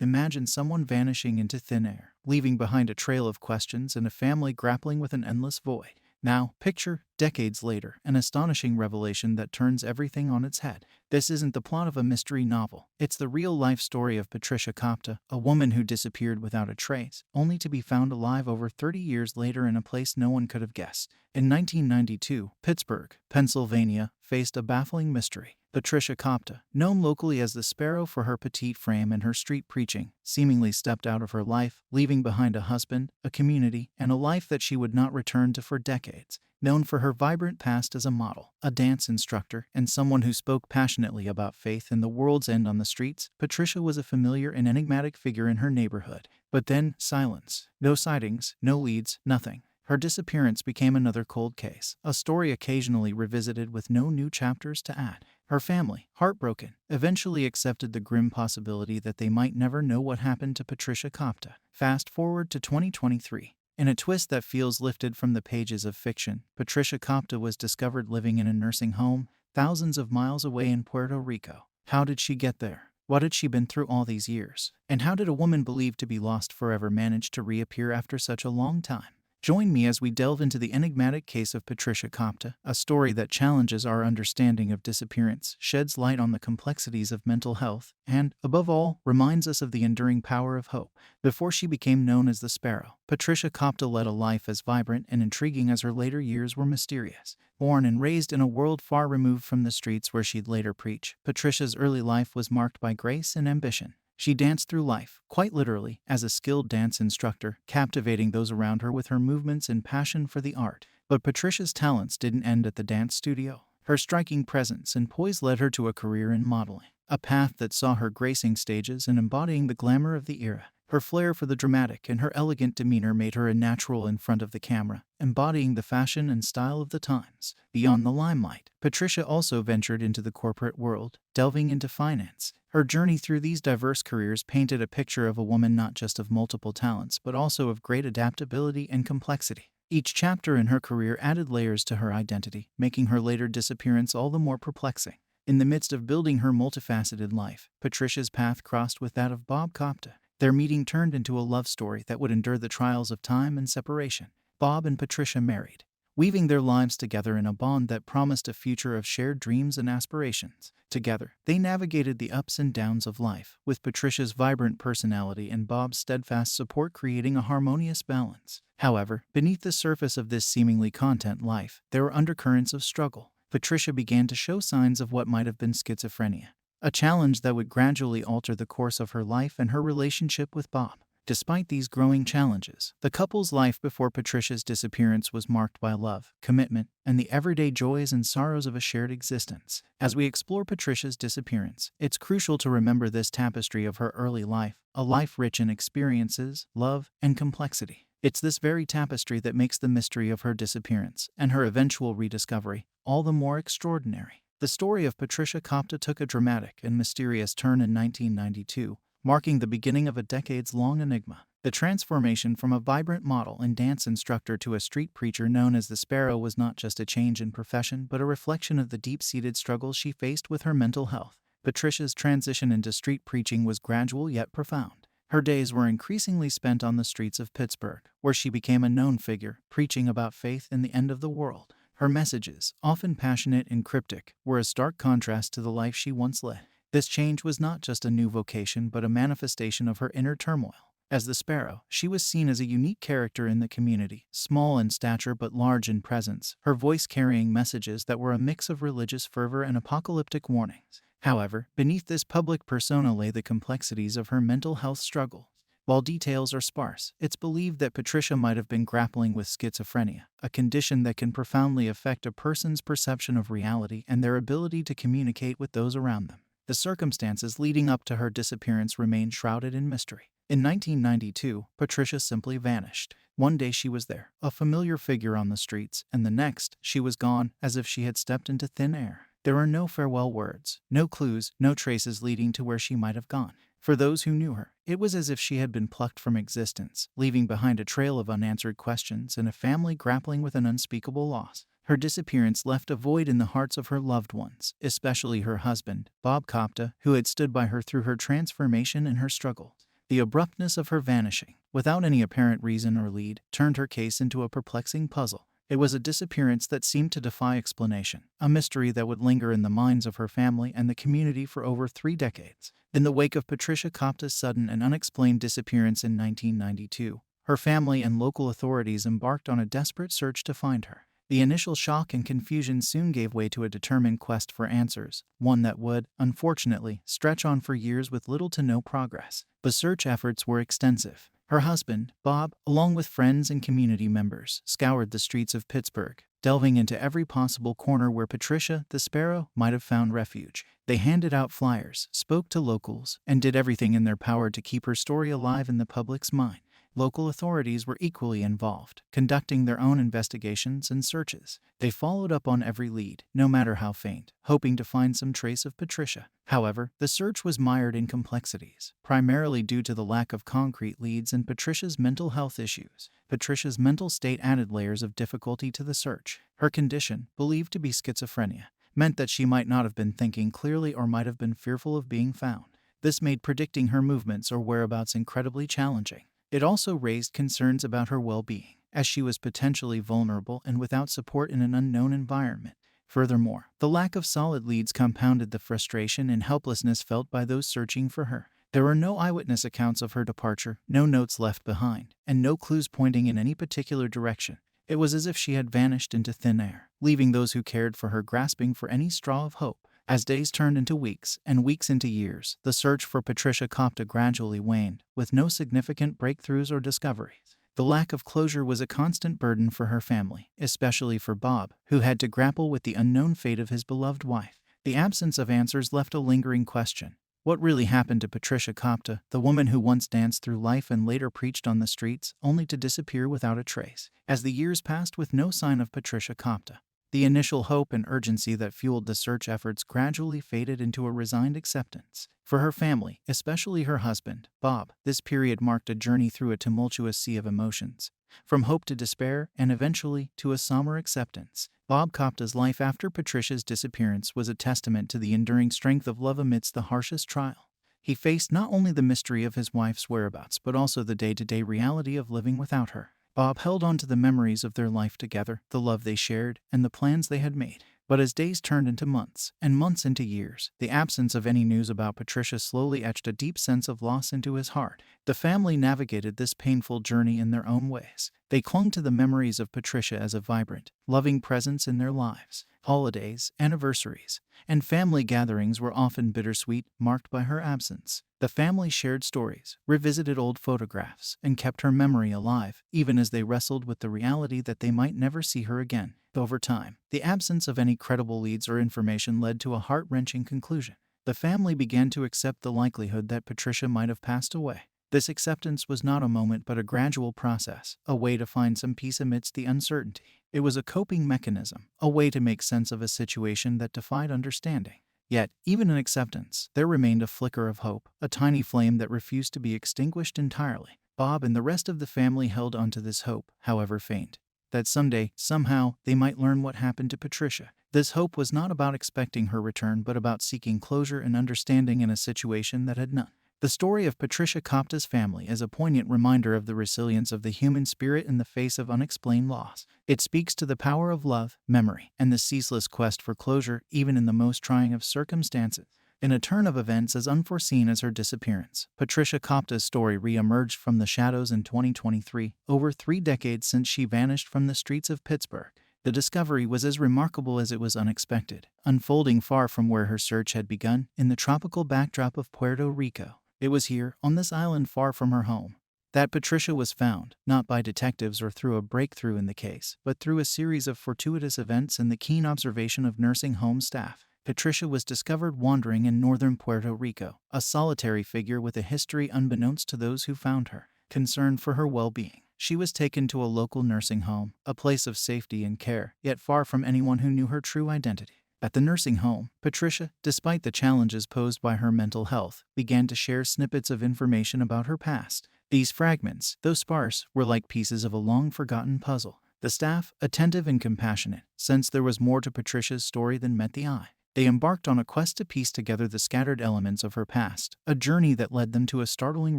Imagine someone vanishing into thin air, leaving behind a trail of questions and a family grappling with an endless void. Now, picture, decades later, an astonishing revelation that turns everything on its head. This isn't the plot of a mystery novel. It's the real-life story of Patricia Kopta, a woman who disappeared without a trace, only to be found alive over 30 years later in a place no one could have guessed. In 1992, Pittsburgh, Pennsylvania, faced a baffling mystery. Patricia Kopta, known locally as the Sparrow for her petite frame and her street preaching, seemingly stepped out of her life, leaving behind a husband, a community, and a life that she would not return to for decades. Known for her vibrant past as a model, a dance instructor, and someone who spoke passionately about faith and the world's end on the streets, Patricia was a familiar and enigmatic figure in her neighborhood. But then, silence. No sightings, no leads, nothing. Her disappearance became another cold case, a story occasionally revisited with no new chapters to add. Her family, heartbroken, eventually accepted the grim possibility that they might never know what happened to Patricia Kopta. Fast forward to 2023. In a twist that feels lifted from the pages of fiction, Patricia Kopta was discovered living in a nursing home, thousands of miles away in Puerto Rico. How did she get there? What had she been through all these years? And how did a woman believed to be lost forever manage to reappear after such a long time? Join me as we delve into the enigmatic case of Patricia Kopta, a story that challenges our understanding of disappearance, sheds light on the complexities of mental health, and, above all, reminds us of the enduring power of hope. Before she became known as the Sparrow, Patricia Kopta led a life as vibrant and intriguing as her later years were mysterious. Born and raised in a world far removed from the streets where she'd later preach, Patricia's early life was marked by grace and ambition. She danced through life, quite literally, as a skilled dance instructor, captivating those around her with her movements and passion for the art. But Patricia's talents didn't end at the dance studio. Her striking presence and poise led her to a career in modeling, a path that saw her gracing stages and embodying the glamour of the era. Her flair for the dramatic and her elegant demeanor made her a natural in front of the camera, embodying the fashion and style of the times. Beyond the limelight, Patricia also ventured into the corporate world, delving into finance. Her journey through these diverse careers painted a picture of a woman not just of multiple talents but also of great adaptability and complexity. Each chapter in her career added layers to her identity, making her later disappearance all the more perplexing. In the midst of building her multifaceted life, Patricia's path crossed with that of Bob Kopta. Their meeting turned into a love story that would endure the trials of time and separation. Bob and Patricia married, weaving their lives together in a bond that promised a future of shared dreams and aspirations. Together, they navigated the ups and downs of life, with Patricia's vibrant personality and Bob's steadfast support creating a harmonious balance. However, beneath the surface of this seemingly content life, there were undercurrents of struggle. Patricia began to show signs of what might have been schizophrenia, a challenge that would gradually alter the course of her life and her relationship with Bob. Despite these growing challenges, the couple's life before Patricia's disappearance was marked by love, commitment, and the everyday joys and sorrows of a shared existence. As we explore Patricia's disappearance, it's crucial to remember this tapestry of her early life, a life rich in experiences, love, and complexity. It's this very tapestry that makes the mystery of her disappearance and her eventual rediscovery all the more extraordinary. The story of Patricia Kopta took a dramatic and mysterious turn in 1992, marking the beginning of a decades-long enigma. The transformation from a vibrant model and dance instructor to a street preacher known as the Sparrow was not just a change in profession but a reflection of the deep-seated struggles she faced with her mental health. Patricia's transition into street preaching was gradual yet profound. Her days were increasingly spent on the streets of Pittsburgh, where she became a known figure, preaching about faith and the end of the world. Her messages, often passionate and cryptic, were a stark contrast to the life she once led. This change was not just a new vocation but a manifestation of her inner turmoil. As the Sparrow, she was seen as a unique character in the community, small in stature but large in presence, her voice carrying messages that were a mix of religious fervor and apocalyptic warnings. However, beneath this public persona lay the complexities of her mental health struggles. While details are sparse, it's believed that Patricia might have been grappling with schizophrenia, a condition that can profoundly affect a person's perception of reality and their ability to communicate with those around them. The circumstances leading up to her disappearance remain shrouded in mystery. In 1992, Patricia simply vanished. One day she was there, a familiar figure on the streets, and the next, she was gone, as if she had stepped into thin air. There were no farewell words, no clues, no traces leading to where she might have gone. For those who knew her, it was as if she had been plucked from existence, leaving behind a trail of unanswered questions and a family grappling with an unspeakable loss. Her disappearance left a void in the hearts of her loved ones, especially her husband, Bob Kopta, who had stood by her through her transformation and her struggles. The abruptness of her vanishing, without any apparent reason or lead, turned her case into a perplexing puzzle. It was a disappearance that seemed to defy explanation, a mystery that would linger in the minds of her family and the community for over 3 decades. In the wake of Patricia Kopta's sudden and unexplained disappearance in 1992, her family and local authorities embarked on a desperate search to find her. The initial shock and confusion soon gave way to a determined quest for answers, one that would, unfortunately, stretch on for years with little to no progress. The search efforts were extensive. Her husband, Bob, along with friends and community members, scoured the streets of Pittsburgh, delving into every possible corner where Patricia, the Sparrow, might have found refuge. They handed out flyers, spoke to locals, and did everything in their power to keep her story alive in the public's mind. Local authorities were equally involved, conducting their own investigations and searches. They followed up on every lead, no matter how faint, hoping to find some trace of Patricia. However, the search was mired in complexities, primarily due to the lack of concrete leads and Patricia's mental health issues. Patricia's mental state added layers of difficulty to the search. Her condition, believed to be schizophrenia, meant that she might not have been thinking clearly or might have been fearful of being found. This made predicting her movements or whereabouts incredibly challenging. It also raised concerns about her well-being, as she was potentially vulnerable and without support in an unknown environment. Furthermore, the lack of solid leads compounded the frustration and helplessness felt by those searching for her. There were no eyewitness accounts of her departure, no notes left behind, and no clues pointing in any particular direction. It was as if she had vanished into thin air, leaving those who cared for her grasping for any straw of hope. As days turned into weeks, and weeks into years, the search for Patricia Kopta gradually waned, with no significant breakthroughs or discoveries. The lack of closure was a constant burden for her family, especially for Bob, who had to grapple with the unknown fate of his beloved wife. The absence of answers left a lingering question. What really happened to Patricia Kopta, the woman who once danced through life and later preached on the streets, only to disappear without a trace? As the years passed with no sign of Patricia Kopta, the initial hope and urgency that fueled the search efforts gradually faded into a resigned acceptance. For her family, especially her husband, Bob, this period marked a journey through a tumultuous sea of emotions, from hope to despair and eventually to a somber acceptance. Bob Kopta's life after Patricia's disappearance was a testament to the enduring strength of love amidst the harshest trial. He faced not only the mystery of his wife's whereabouts but also the day-to-day reality of living without her. Bob held on to the memories of their life together, the love they shared, and the plans they had made. But as days turned into months, and months into years, the absence of any news about Patricia slowly etched a deep sense of loss into his heart. The family navigated this painful journey in their own ways. They clung to the memories of Patricia as a vibrant, loving presence in their lives. Holidays, anniversaries, and family gatherings were often bittersweet, marked by her absence. The family shared stories, revisited old photographs, and kept her memory alive, even as they wrestled with the reality that they might never see her again. Over time, the absence of any credible leads or information led to a heart-wrenching conclusion. The family began to accept the likelihood that Patricia might have passed away. This acceptance was not a moment but a gradual process, a way to find some peace amidst the uncertainty. It was a coping mechanism, a way to make sense of a situation that defied understanding. Yet, even in acceptance, there remained a flicker of hope, a tiny flame that refused to be extinguished entirely. Bob and the rest of the family held onto this hope, however faint, that someday, somehow, they might learn what happened to Patricia. This hope was not about expecting her return but about seeking closure and understanding in a situation that had none. The story of Patricia Kopta's family is a poignant reminder of the resilience of the human spirit in the face of unexplained loss. It speaks to the power of love, memory, and the ceaseless quest for closure even in the most trying of circumstances. In a turn of events as unforeseen as her disappearance, Patricia Kopta's story re-emerged from the shadows in 2023, over 3 decades since she vanished from the streets of Pittsburgh. The discovery was as remarkable as it was unexpected, unfolding far from where her search had begun, in the tropical backdrop of Puerto Rico. It was here, on this island far from her home, that Patricia was found, not by detectives or through a breakthrough in the case, but through a series of fortuitous events and the keen observation of nursing home staff. Patricia was discovered wandering in northern Puerto Rico, a solitary figure with a history unbeknownst to those who found her. Concerned for her well-being, she was taken to a local nursing home, a place of safety and care, yet far from anyone who knew her true identity. At the nursing home, Patricia, despite the challenges posed by her mental health, began to share snippets of information about her past. These fragments, though sparse, were like pieces of a long-forgotten puzzle. The staff, attentive and compassionate, sensed there was more to Patricia's story than met the eye. They embarked on a quest to piece together the scattered elements of her past, a journey that led them to a startling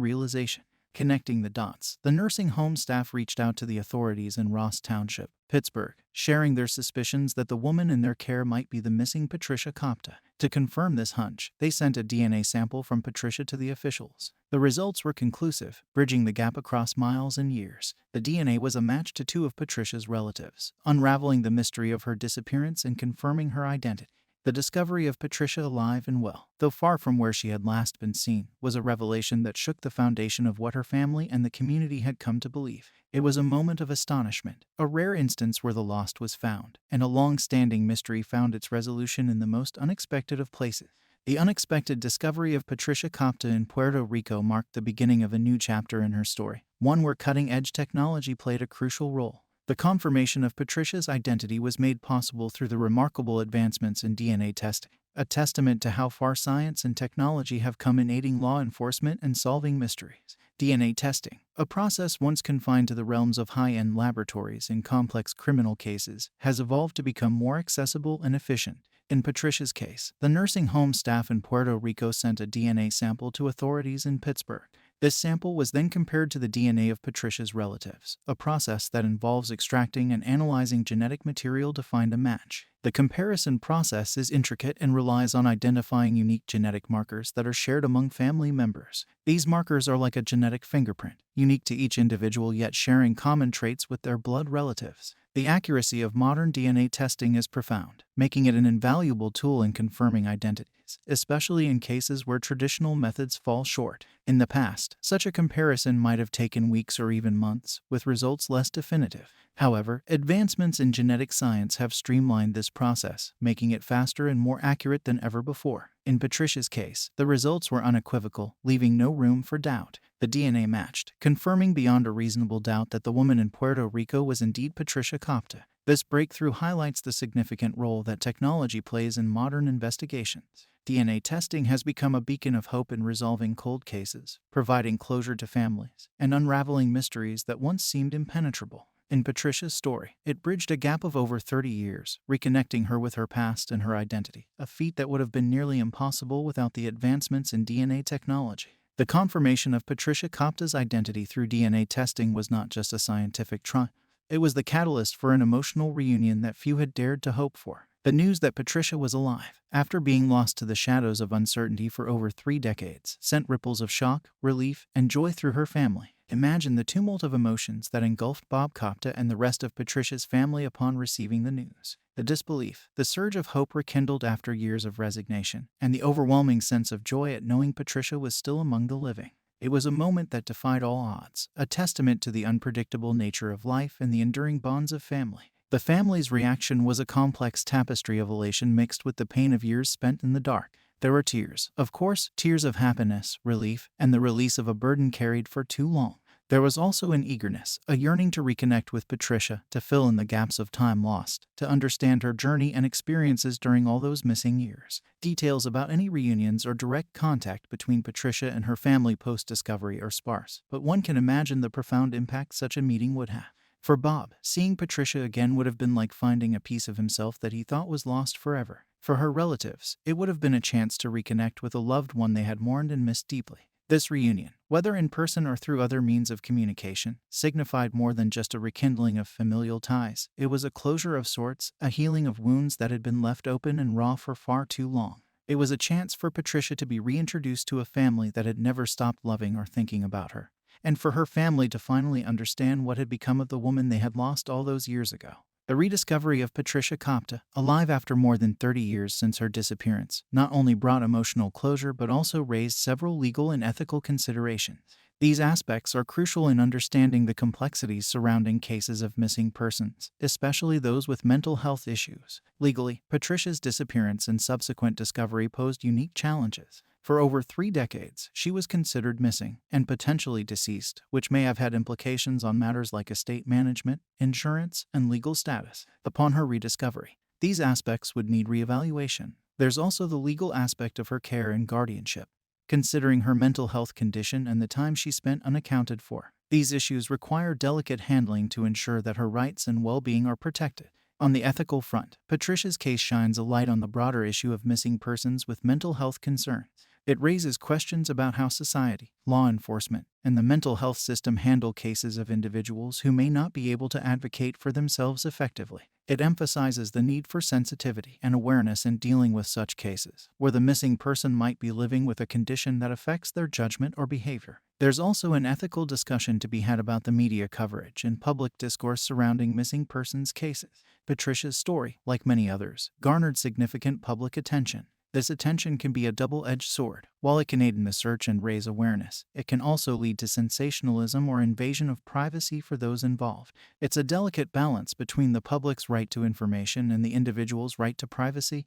realization. Connecting the dots, the nursing home staff reached out to the authorities in Ross Township, Pittsburgh, sharing their suspicions that the woman in their care might be the missing Patricia Kopta. To confirm this hunch, they sent a DNA sample from Patricia to the officials. The results were conclusive, bridging the gap across miles and years. The DNA was a match to two of Patricia's relatives, unraveling the mystery of her disappearance and confirming her identity. The discovery of Patricia alive and well, though far from where she had last been seen, was a revelation that shook the foundation of what her family and the community had come to believe. It was a moment of astonishment, a rare instance where the lost was found, and a long-standing mystery found its resolution in the most unexpected of places. The unexpected discovery of Patricia Kopta in Puerto Rico marked the beginning of a new chapter in her story, one where cutting-edge technology played a crucial role. The confirmation of Patricia's identity was made possible through the remarkable advancements in DNA testing, a testament to how far science and technology have come in aiding law enforcement and solving mysteries. DNA testing, a process once confined to the realms of high-end laboratories in complex criminal cases, has evolved to become more accessible and efficient. In Patricia's case, the nursing home staff in Puerto Rico sent a DNA sample to authorities in Pittsburgh. This sample was then compared to the DNA of Patricia's relatives, a process that involves extracting and analyzing genetic material to find a match. The comparison process is intricate and relies on identifying unique genetic markers that are shared among family members. These markers are like a genetic fingerprint, unique to each individual yet sharing common traits with their blood relatives. The accuracy of modern DNA testing is profound, making it an invaluable tool in confirming identities, especially in cases where traditional methods fall short. In the past, such a comparison might have taken weeks or even months, with results less definitive. However, advancements in genetic science have streamlined this process, making it faster and more accurate than ever before. In Patricia's case, the results were unequivocal, leaving no room for doubt. The DNA matched, confirming beyond a reasonable doubt that the woman in Puerto Rico was indeed Patricia Kopta. This breakthrough highlights the significant role that technology plays in modern investigations. DNA testing has become a beacon of hope in resolving cold cases, providing closure to families, and unraveling mysteries that once seemed impenetrable. In Patricia's story, it bridged a gap of over 30 years, reconnecting her with her past and her identity, a feat that would have been nearly impossible without the advancements in DNA technology. The confirmation of Patricia Kopta's identity through DNA testing was not just a scientific triumph. It was the catalyst for an emotional reunion that few had dared to hope for. The news that Patricia was alive, after being lost to the shadows of uncertainty for over 3 decades, sent ripples of shock, relief, and joy through her family. Imagine the tumult of emotions that engulfed Bob Kopta and the rest of Patricia's family upon receiving the news. The disbelief, the surge of hope rekindled after years of resignation, and the overwhelming sense of joy at knowing Patricia was still among the living. It was a moment that defied all odds, a testament to the unpredictable nature of life and the enduring bonds of family. The family's reaction was a complex tapestry of elation mixed with the pain of years spent in the dark. There were tears, of course, tears of happiness, relief, and the release of a burden carried for too long. There was also an eagerness, a yearning to reconnect with Patricia, to fill in the gaps of time lost, to understand her journey and experiences during all those missing years. Details about any reunions or direct contact between Patricia and her family post-discovery are sparse, but one can imagine the profound impact such a meeting would have. For Bob, seeing Patricia again would have been like finding a piece of himself that he thought was lost forever. For her relatives, it would have been a chance to reconnect with a loved one they had mourned and missed deeply. This reunion, whether in person or through other means of communication, signified more than just a rekindling of familial ties. It was a closure of sorts, a healing of wounds that had been left open and raw for far too long. It was a chance for Patricia to be reintroduced to a family that had never stopped loving or thinking about her, and for her family to finally understand what had become of the woman they had lost all those years ago. The rediscovery of Patricia Kopta, alive after more than 30 years since her disappearance, not only brought emotional closure but also raised several legal and ethical considerations. These aspects are crucial in understanding the complexities surrounding cases of missing persons, especially those with mental health issues. Legally, Patricia's disappearance and subsequent discovery posed unique challenges. For over 3 decades, she was considered missing and potentially deceased, which may have had implications on matters like estate management, insurance, and legal status. Upon her rediscovery, these aspects would need reevaluation. There's also the legal aspect of her care and guardianship, considering her mental health condition and the time she spent unaccounted for. These issues require delicate handling to ensure that her rights and well-being are protected. On the ethical front, Patricia's case shines a light on the broader issue of missing persons with mental health concerns. It raises questions about how society, law enforcement, and the mental health system handle cases of individuals who may not be able to advocate for themselves effectively. It emphasizes the need for sensitivity and awareness in dealing with such cases, where the missing person might be living with a condition that affects their judgment or behavior. There's also an ethical discussion to be had about the media coverage and public discourse surrounding missing persons cases. Patricia's story, like many others, garnered significant public attention. This attention can be a double-edged sword. While it can aid in the search and raise awareness, it can also lead to sensationalism or invasion of privacy for those involved. It's a delicate balance between the public's right to information and the individual's right to privacy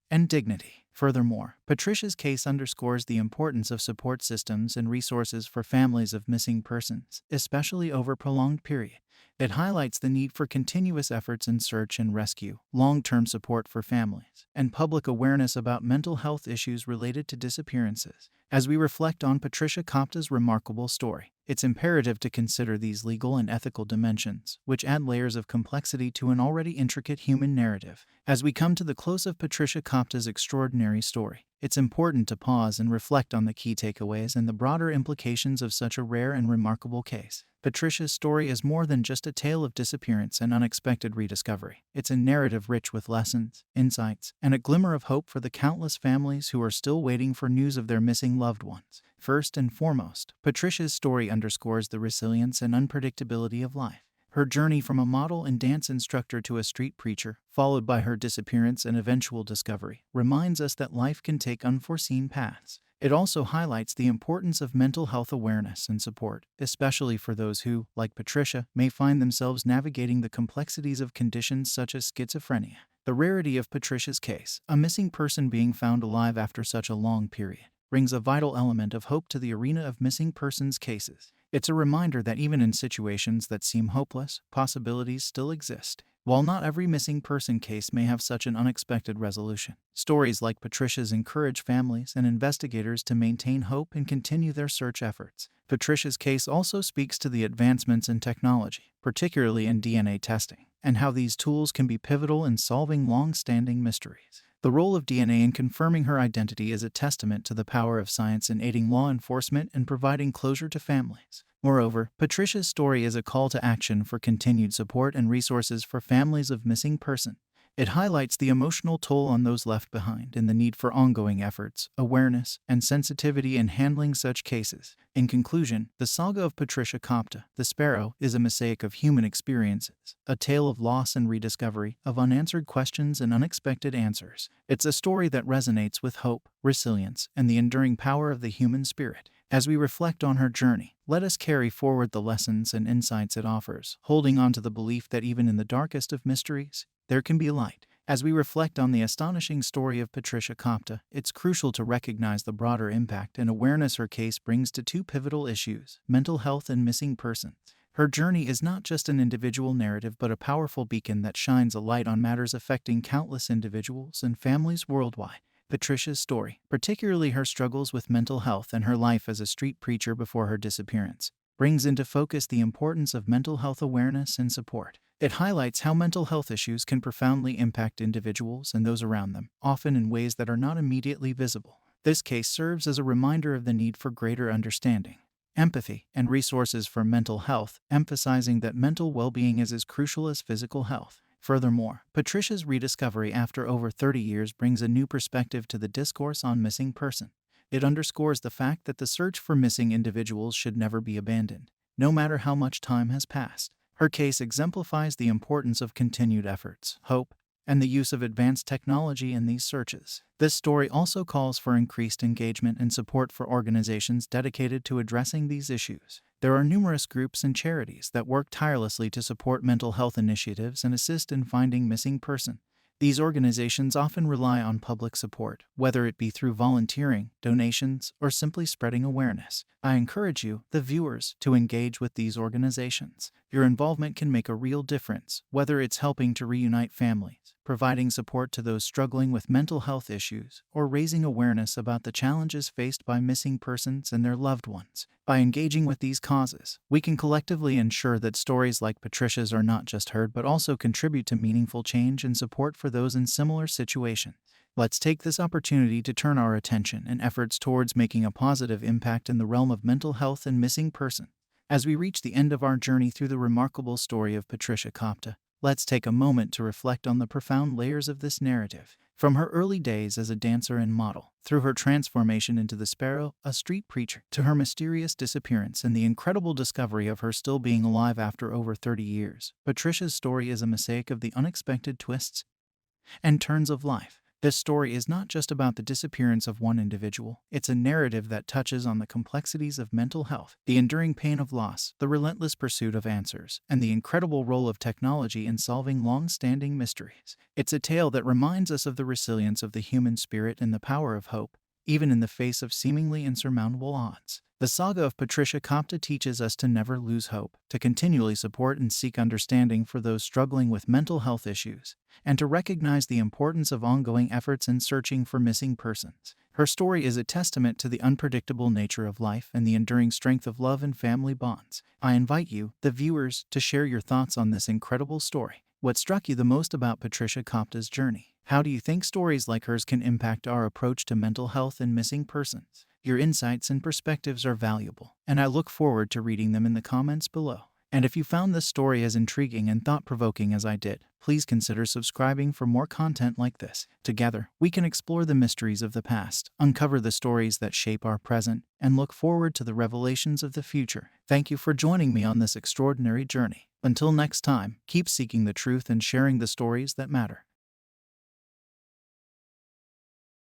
and dignity. Furthermore, Patricia's case underscores the importance of support systems and resources for families of missing persons, especially over a prolonged period. It highlights the need for continuous efforts in search and rescue, long-term support for families, and public awareness about mental health issues related to disappearances. As we reflect on Patricia Kopta's remarkable story, it's imperative to consider these legal and ethical dimensions, which add layers of complexity to an already intricate human narrative. As we come to the close of Patricia Kopta's extraordinary story, it's important to pause and reflect on the key takeaways and the broader implications of such a rare and remarkable case. Patricia's story is more than just a tale of disappearance and unexpected rediscovery. It's a narrative rich with lessons, insights, and a glimmer of hope for the countless families who are still waiting for news of their missing loved ones. First and foremost, Patricia's story underscores the resilience and unpredictability of life. Her journey from a model and dance instructor to a street preacher, followed by her disappearance and eventual discovery, reminds us that life can take unforeseen paths. It also highlights the importance of mental health awareness and support, especially for those who, like Patricia, may find themselves navigating the complexities of conditions such as schizophrenia. The rarity of Patricia's case, a missing person being found alive after such a long period, brings a vital element of hope to the arena of missing persons cases. It's a reminder that even in situations that seem hopeless, possibilities still exist. While not every missing person case may have such an unexpected resolution, stories like Patricia's encourage families and investigators to maintain hope and continue their search efforts. Patricia's case also speaks to the advancements in technology, particularly in DNA testing, and how these tools can be pivotal in solving long-standing mysteries. The role of DNA in confirming her identity is a testament to the power of science in aiding law enforcement and providing closure to families. Moreover, Patricia's story is a call to action for continued support and resources for families of missing persons. It highlights the emotional toll on those left behind and the need for ongoing efforts, awareness, and sensitivity in handling such cases. In conclusion, the saga of Patricia Kopta, the Sparrow, is a mosaic of human experiences, a tale of loss and rediscovery, of unanswered questions and unexpected answers. It's a story that resonates with hope, resilience, and the enduring power of the human spirit. As we reflect on her journey, let us carry forward the lessons and insights it offers, holding on to the belief that even in the darkest of mysteries, there can be light. As we reflect on the astonishing story of Patricia Kopta, it's crucial to recognize the broader impact and awareness her case brings to two pivotal issues: mental health and missing persons. Her journey is not just an individual narrative but a powerful beacon that shines a light on matters affecting countless individuals and families worldwide. Patricia's story, particularly her struggles with mental health and her life as a street preacher before her disappearance, brings into focus the importance of mental health awareness and support. It highlights how mental health issues can profoundly impact individuals and those around them, often in ways that are not immediately visible. This case serves as a reminder of the need for greater understanding, empathy, and resources for mental health, emphasizing that mental well-being is as crucial as physical health. Furthermore, Patricia's rediscovery after over 30 years brings a new perspective to the discourse on missing person. It underscores the fact that the search for missing individuals should never be abandoned, no matter how much time has passed. Her case exemplifies the importance of continued efforts, hope, and the use of advanced technology in these searches. This story also calls for increased engagement and support for organizations dedicated to addressing these issues. There are numerous groups and charities that work tirelessly to support mental health initiatives and assist in finding missing persons. These organizations often rely on public support, whether it be through volunteering, donations, or simply spreading awareness. I encourage you, the viewers, to engage with these organizations. Your involvement can make a real difference, whether it's helping to reunite families, providing support to those struggling with mental health issues, or raising awareness about the challenges faced by missing persons and their loved ones. By engaging with these causes, we can collectively ensure that stories like Patricia's are not just heard but also contribute to meaningful change and support for those in similar situations. Let's take this opportunity to turn our attention and efforts towards making a positive impact in the realm of mental health and missing persons. As we reach the end of our journey through the remarkable story of Patricia Kopta, let's take a moment to reflect on the profound layers of this narrative. From her early days as a dancer and model, through her transformation into the Sparrow, a street preacher, to her mysterious disappearance and the incredible discovery of her still being alive after over 30 years, Patricia's story is a mosaic of the unexpected twists and turns of life. This story is not just about the disappearance of one individual, it's a narrative that touches on the complexities of mental health, the enduring pain of loss, the relentless pursuit of answers, and the incredible role of technology in solving long-standing mysteries. It's a tale that reminds us of the resilience of the human spirit and the power of hope, even in the face of seemingly insurmountable odds. The saga of Patricia Kopta teaches us to never lose hope, to continually support and seek understanding for those struggling with mental health issues, and to recognize the importance of ongoing efforts in searching for missing persons. Her story is a testament to the unpredictable nature of life and the enduring strength of love and family bonds. I invite you, the viewers, to share your thoughts on this incredible story. What struck you the most about Patricia Kopta's journey? How do you think stories like hers can impact our approach to mental health and missing persons? Your insights and perspectives are valuable, and I look forward to reading them in the comments below. And if you found this story as intriguing and thought-provoking as I did, please consider subscribing for more content like this. Together, we can explore the mysteries of the past, uncover the stories that shape our present, and look forward to the revelations of the future. Thank you for joining me on this extraordinary journey. Until next time, keep seeking the truth and sharing the stories that matter.